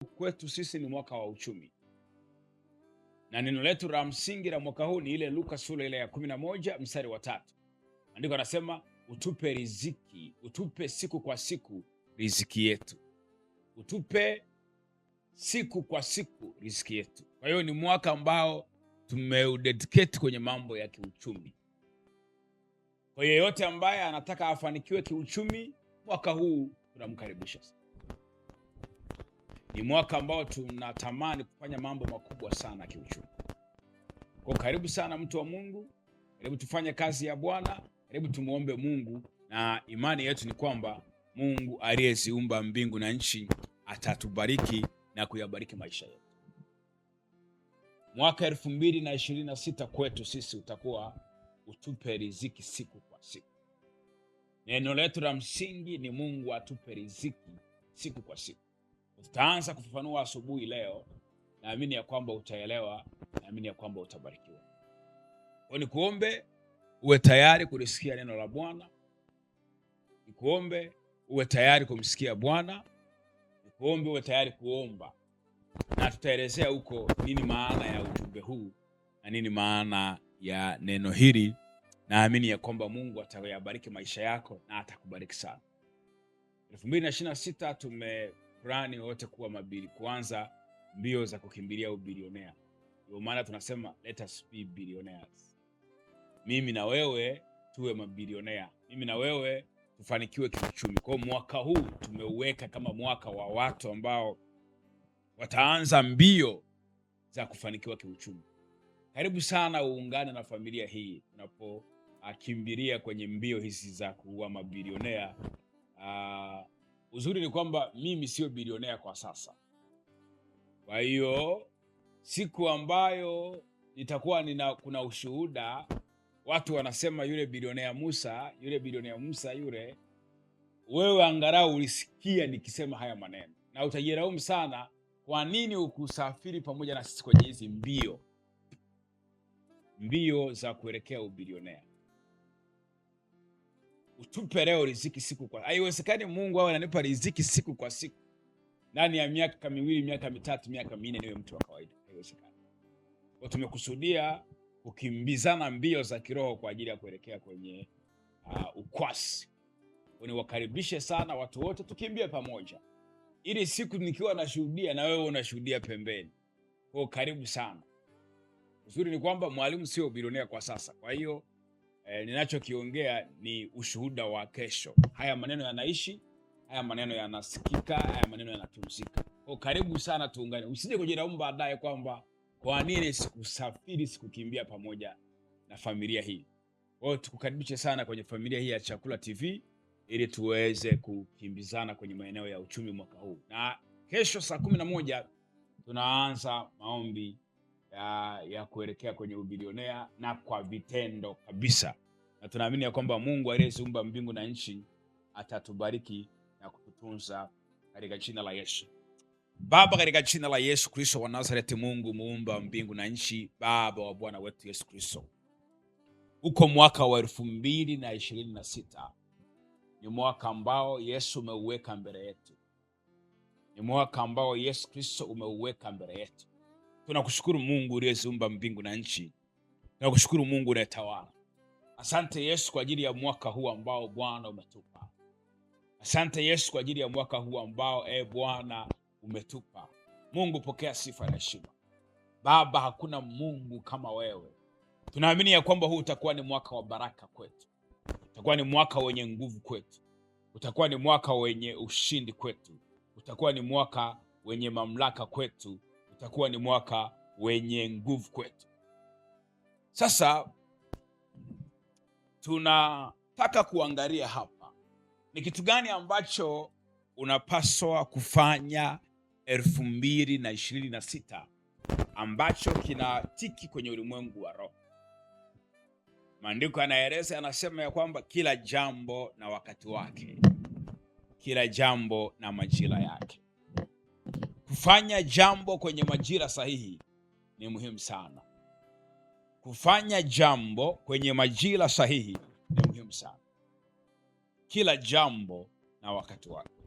Kwetu sisi ni mwaka wa uchumi, na neno letu la msingi la mwaka huu ni ile Luka sura ile ya 11 mstari wa 3. Andiko anasema utupe riziki, utupe siku kwa siku riziki yetu, utupe siku kwa siku riziki yetu. Kwa hiyo ni mwaka ambao tumeudedicate kwenye mambo ya kiuchumi. Kwa hiyo yeyote ambaye anataka afanikiwe kiuchumi, mwaka huu tunamkaribisha. Ni mwaka ambao tunatamani kufanya mambo makubwa sana kiuchumi. Kwa karibu sana mtu wa Mungu, karibu tufanye kazi ya Bwana, karibu tumuombe Mungu, na imani yetu ni kwamba Mungu aliyeziumba mbingu na nchi atatubariki na kuyabariki maisha yetu. Mwaka 2026 kwetu sisi utakuwa utupe riziki siku kwa siku. Neno letu la msingi ni Mungu atupe riziki siku kwa siku. Tutaanza kufafanua asubuhi leo. Naamini ya kwamba utaelewa, naamini ya kwamba utabarikiwa. Kwa nikuombe uwe tayari kulisikia neno la Bwana. Nikuombe uwe tayari kumsikia Bwana. Nikuombe uwe tayari kuomba. Na tutaelezea huko nini maana ya ujumbe huu na nini maana ya neno hili. Naamini ya kwamba Mungu atayabariki maisha yako na atakubariki sana. 2026 tumepurani wote kuwa mabili, kuanza mbio za kukimbilia ubilionea. Ndio maana tunasema let us be billionaires. Mimi na wewe tuwe mabilionea. Mimi na wewe tufanikiwe kiuchumi. Kwa mwaka huu tumeuweka kama mwaka wa watu ambao wataanza mbio za kufanikiwa kiuchumi. Karibu sana uungane na familia hii unapokimbilia kwenye mbio hizi za kuwa mabilionea. Uzuri ni kwamba mimi sio bilionea kwa sasa. Kwa hiyo siku ambayo nitakuwa kuna ushuhuda, watu wanasema yule bilionea Musa, yule wewe angalau ulisikia nikisema haya maneno, na utajiraumu sana kwa nini ukusafiri pamoja na sisi kwenye hizi mbio za kuelekea ubilionea. Utupe leo riziki siku kwa. Haiwezekani Mungu awe ananipa riziki siku kwa siku ndani ya miaka miwili, miaka mitatu, miaka minne niwe mtu wa kawaida. Haiwezekani. Kwa tumekusudia kukimbizana mbio za kiroho kwa ajili ya kuelekea kwenye ukwasi. Niwakaribishe sana watu wote tukimbie pamoja, ili siku nikiwa nashuhudia na wewe unashuhudia pembeni. Kwa karibu sana. Uzuri ni kwamba mwalimu sio bilionea kwa sasa. Kwa hiyo ninachokiongea ni ushuhuda wa kesho. Haya maneno yanaishi, haya maneno yanasikika, haya maneno yanatunzika. Kwa karibu sana tuungane. Usije kujilaumu baadaye kwamba kwa nini sikusafiri, sikukimbia pamoja na familia hii. Kwa hiyo tukukaribishe sana kwenye familia hii ya Chakula TV ili tuweze kukimbizana kwenye maeneo ya uchumi mwaka huu. Na kesho saa 11 tunaanza maombi ya kuelekea kwenye ubilionea na kwa vitendo kabisa. Na tunaamini ya kwamba Mungu aliyeziumba mbingu na nchi atatubariki na kututunza katika jina la Yesu. Baba, katika jina la Yesu Kristo wa Nazareti, Mungu muumba mbingu na nchi, Baba wa Bwana wetu Yesu Kristo, uko mwaka wa 2026 ni mwaka ambao Yesu umeuweka mbele yetu. Ni mwaka ambao Yesu Kristo umeuweka mbele yetu. Tunakushukuru Mungu uliyeziumba mbingu na nchi. Tunakushukuru Mungu unayetawala. Asante Yesu kwa ajili ya mwaka huu ambao Bwana umetupa. Asante Yesu kwa ajili ya mwaka huu ambao Bwana umetupa. Mungu pokea sifa na heshima. Baba, hakuna Mungu kama wewe. Tunaamini ya kwamba huu utakuwa ni mwaka wa baraka kwetu. Utakuwa ni mwaka wenye nguvu kwetu. Utakuwa ni mwaka wenye ushindi kwetu. Utakuwa ni mwaka wenye mamlaka kwetu. Utakuwa ni mwaka wenye nguvu kwetu. Sasa tunataka kuangalia hapa ni kitu gani ambacho unapaswa kufanya 2026 ambacho kinatiki kwenye ulimwengu wa roho. Maandiko yanaeleza, yanasema ya kwamba kila jambo na wakati wake, kila jambo na majira yake. Kufanya jambo kwenye majira sahihi ni muhimu sana. Kufanya jambo kwenye majira sahihi ni muhimu sana. Kila jambo na wakati wake.